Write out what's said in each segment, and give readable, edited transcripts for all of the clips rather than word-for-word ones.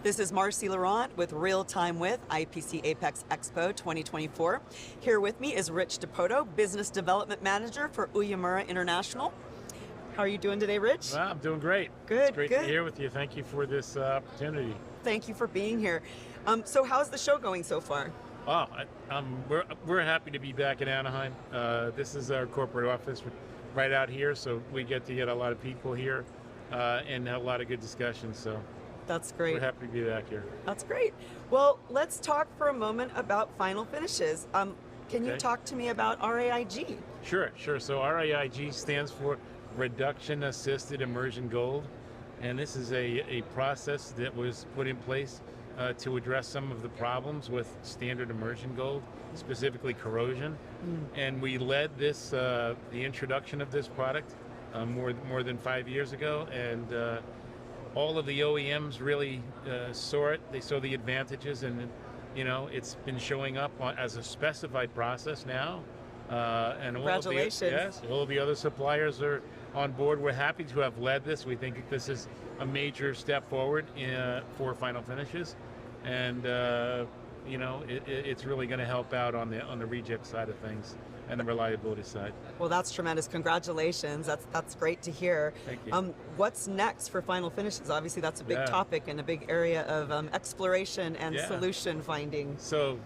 This is Marcy LaRont with Real Time with IPC APEX Expo 2024. Here with me is Rich DePoto, Business Development Manager for Uyemura International. How are you doing today, Rich? Well, I'm doing great. Good, it's great good. to be here with you. Thank you for this opportunity. Thank you for being here. So how's the show going so far? Oh, we're happy to be back in Anaheim. This is our corporate office right out here, so we get to get a lot of people here and have a lot of good discussions. So that's great. We're happy to be back here. That's great. Well, let's talk for a moment about final finishes. Can you talk to me about RAIG? Sure. So RAIG stands for Reduction Assisted Immersion Gold, and this is a process that was put in place to address some of the problems with standard immersion gold, specifically corrosion. And we led this, the introduction of this product more than 5 years ago, and all of the OEMs really saw it. They saw the advantages, and it's been showing up as a specified process now. And congratulations. All of the other suppliers are on board. We're happy to have led this. We think that this is a major step forward for final finishes, and it's really going to help out on the reject side of things and the reliability side. Well, that's tremendous. Congratulations. That's great to hear. Thank you. What's next for final finishes? Obviously, that's a big topic and a big area of exploration and solution finding. So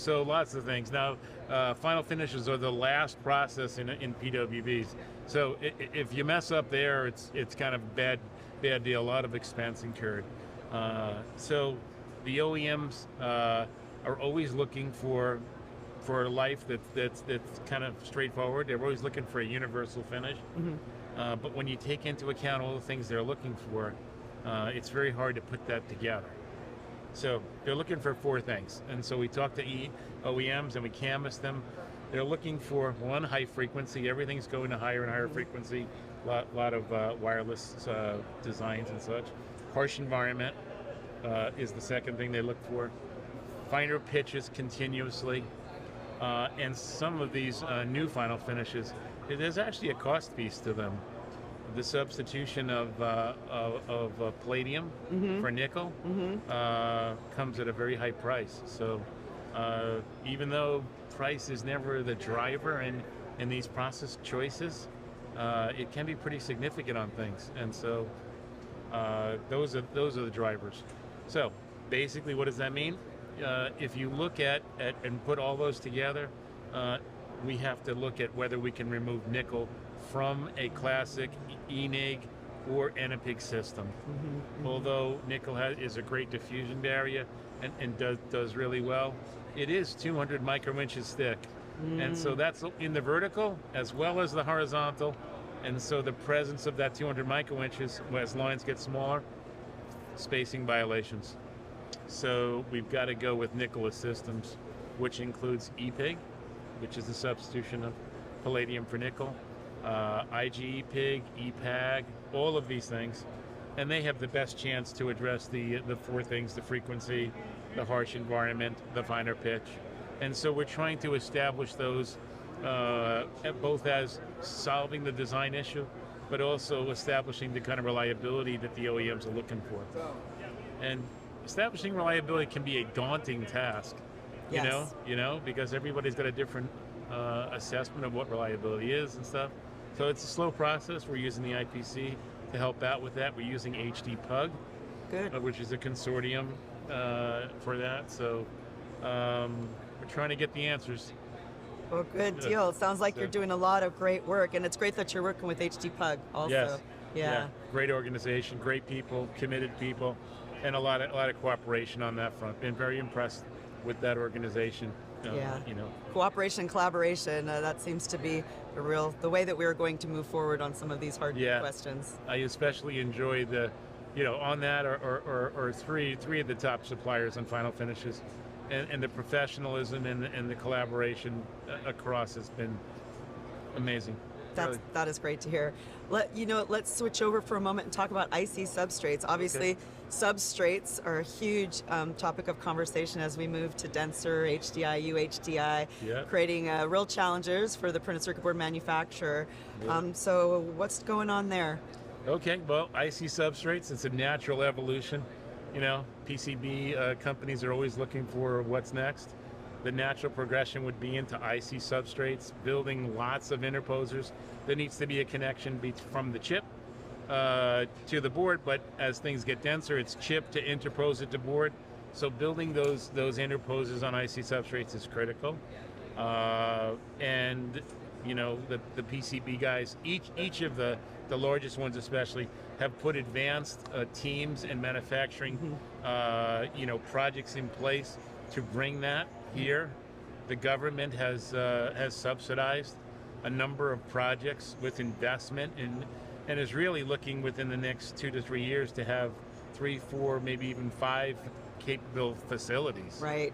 lots of things. Now, final finishes are the last process in PWBs. So if you mess up there, it's kind of a bad deal. A lot of expense incurred. So the OEMs are always looking for a life that's kind of straightforward. They're always looking for a universal finish. But when you take into account all the things they're looking for, it's very hard to put that together. So they're looking for 4 things. And so we talk to OEMs and we canvass them. They're looking for, one, high frequency. Everything's going to higher and higher frequency. Lot of wireless designs and such. Harsh environment is the second thing they look for. Finer pitches continuously. And some of these new final finishes, there's actually a cost piece to them. The substitution of palladium for nickel comes at a very high price. So even though price is never the driver in these process choices, it can be pretty significant on things. And so those are the drivers. So basically, what does that mean? If you look at and put all those together, we have to look at whether we can remove nickel from a classic ENIG or EPIG system. Although nickel is a great diffusion barrier and does really well, it is 200 microinches thick. And so that's in the vertical as well as the horizontal. And so the presence of that 200 microinches, as lines get smaller, spacing violations. So we've got to go with nickel systems, which includes EPIG, which is the substitution of palladium for nickel, IGEPIG, EPAG, all of these things. And they have the best chance to address the 4 things: the frequency, the harsh environment, the finer pitch. And so we're trying to establish those both as solving the design issue, but also establishing the kind of reliability that the OEMs are looking for. And establishing reliability can be a daunting task, you know, because everybody's got a different assessment of what reliability is and stuff. So it's a slow process. We're using the IPC to help out with that. We're using EPIG, which is a consortium for that. So we're trying to get the answers. Well, good deal. It sounds like you're doing a lot of great work, and it's great that you're working with EPIG also. Yes. Yeah. Great organization, great people, committed people, and a lot of cooperation on that front. Been very impressed with that organization. Cooperation and collaboration, that seems to be the way that we're going to move forward on some of these hard questions. I especially enjoy the, on that or three of the top suppliers on final finishes, and the professionalism and the collaboration across has been amazing. That is great to hear. Let's switch over for a moment and talk about IC substrates. Obviously, substrates are a huge topic of conversation as we move to denser HDI, UHDI, creating real challenges for the printed circuit board manufacturer. So what's going on there? Okay, well, IC substrates, it's a natural evolution You know, PCB companies are always looking for what's next. The natural progression would be into IC substrates, building lots of interposers. There needs to be a connection from the chip to the board, but as things get denser, it's chip to interposer to board. So building those interposers on IC substrates is critical. And you know, the PCB guys, each of the largest ones especially, have put advanced teams and manufacturing you know, projects in place to bring that here. The government has subsidized a number of projects with investment and is really looking within the next 2 to 3 years to have 3, 4, maybe even 5 capable facilities. Right.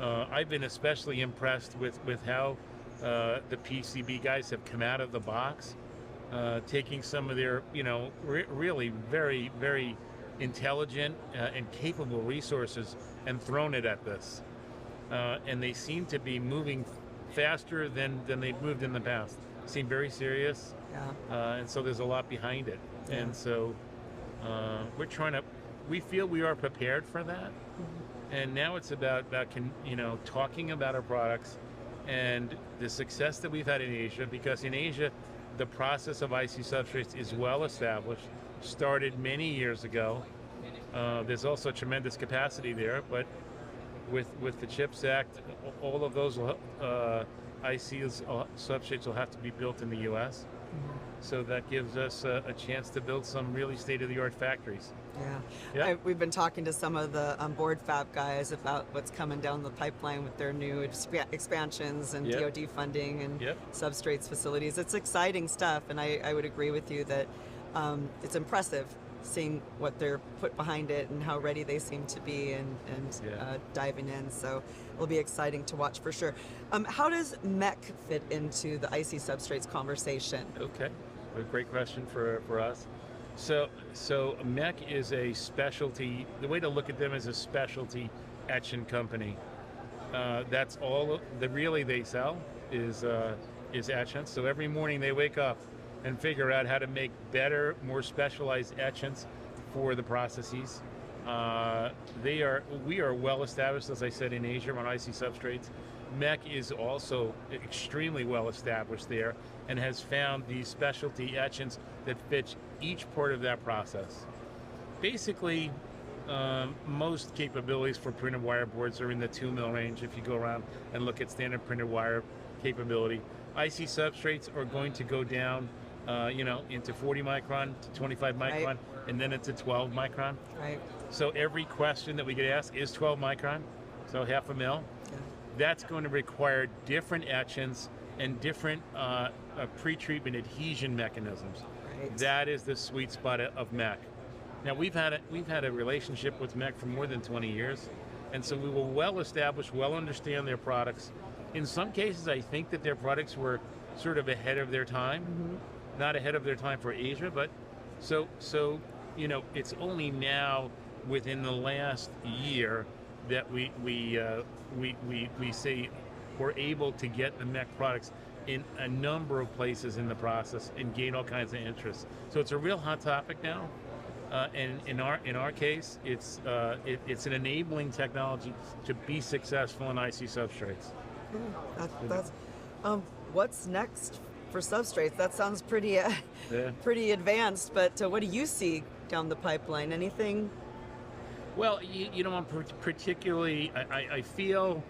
I've been especially impressed with how the PCB guys have come out of the box, taking some of their, you know, really very, very intelligent and capable resources and thrown it at this. And they seem to be moving faster than they've moved in the past. Seem very serious. Yeah. And so there's a lot behind it. Yeah. And so we feel we are prepared for that. And now it's about you know, talking about our products and the success that we've had in Asia, because in Asia, the process of IC substrates is well established, started many years ago. There's also tremendous capacity there, but with the CHIPS Act, all of those ICs substrates will have to be built in the U.S. So that gives us a chance to build some really state-of-the-art factories. Yeah. We've been talking to some of the board fab guys about what's coming down the pipeline with their new expansions and DoD funding and substrates facilities. It's exciting stuff, and I would agree with you that it's impressive seeing what they're put behind it and how ready they seem to be and diving in. So it'll be exciting to watch for sure. How does MEC fit into the IC substrates conversation? Okay, a great question for us. So MEC is a specialty. The way to look at them is a specialty etching company. That's all really they sell is etchants. So every morning they wake up and figure out how to make better, more specialized etchants for the processes. We are well established, as I said, in Asia on IC substrates. MEC is also extremely well established there and has found these specialty etchants that fit each part of that process. Basically, most capabilities for printed wire boards are in the 2 mil range if you go around and look at standard printed wire capability. IC substrates are going to go down you know, into 40 micron to 25 micron, and then into 12 micron. Right. So every question that we get asked is 12 micron, so half a mil. Yeah. That's going to require different etchants and different pre-treatment adhesion mechanisms. Right. That is the sweet spot of MEC. Now we've had a relationship with MEC for more than 20 years, and so we will well establish, well understand their products. In some cases, I think that their products were sort of ahead of their time. Not ahead of their time for Asia, but so you know, it's only now within the last year that we say we're able to get the MEC products in a number of places in the process and gain all kinds of interest. So it's a real hot topic now, and in our case, it's an enabling technology to be successful in IC substrates. That's what's next for substrates? That sounds pretty pretty advanced, but what do you see down the pipeline? Anything? Well, you know, I'm particularly, I feel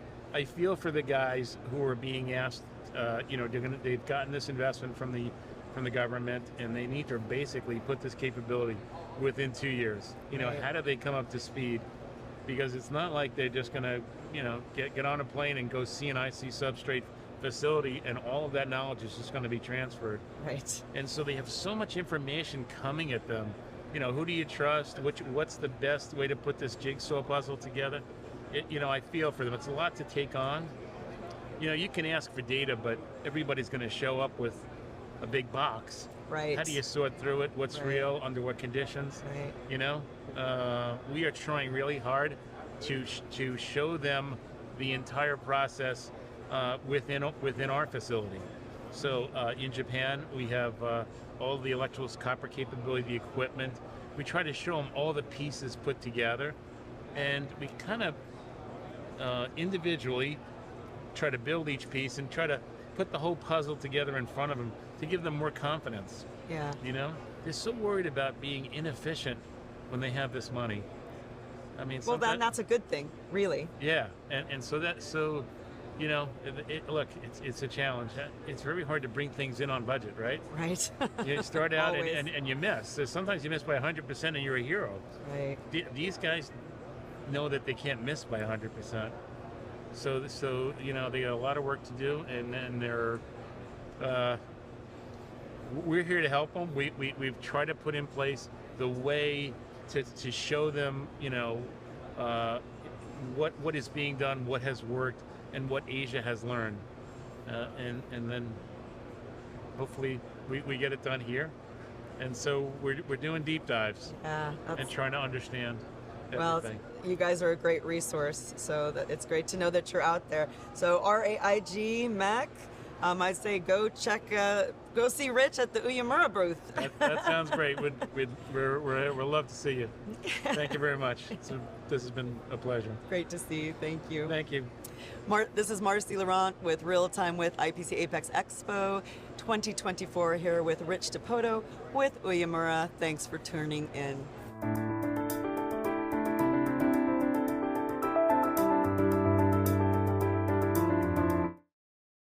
for the guys who are being asked, you know, they've gotten this investment from the government, and they need to basically put this capability within 2 years. You know, how do they come up to speed? Because it's not like they're just going to, you know, get on a plane and go see an IC substrate facility and all of that knowledge is just going to be transferred. Right. And so they have so much information coming at them. You know, who do you trust? What's the best way to put this jigsaw puzzle together? You know, I feel for them. It's a lot to take on. You know, you can ask for data, but everybody's going to show up with a big box. Right. How do you sort through it? What's real? Under what conditions? Right. You know, we are trying really hard to show them the entire process within our facility. So in Japan, we have all the electrical copper capability, the equipment. We try to show them all the pieces put together and we kind of individually try to build each piece and try to put the whole puzzle together in front of them to give them more confidence. Yeah. You know, they're so worried about being inefficient when they have this money. I mean, Well, then that's a good thing, really. yeah, and so you know, look, it's a challenge. It's very hard to bring things in on budget, right? Right. You start out Always. and you miss. So sometimes you miss by 100% and you're a hero. Right. These guys know that they can't miss by 100%. So you know, they got a lot of work to do, and they're we're here to help them. We've tried to put in place the way to show them, you know, what is being done, what has worked, and what Asia has learned, and then hopefully we get it done here. And so we're doing deep dives Yeah. and trying to understand Well, everything. you guys are a great resource, so it's great to know that you're out there. So RAIG Mac, I'd say go see Rich at the Uyemura booth. That sounds great. We'd love to see you. Thank you very much. This has been a pleasure. Great to see you. Thank you. Thank you. This is Marcy LaRont with Real Time with IPC APEX Expo 2024 here with Rich DePoto with Uyemura. Thanks for tuning in.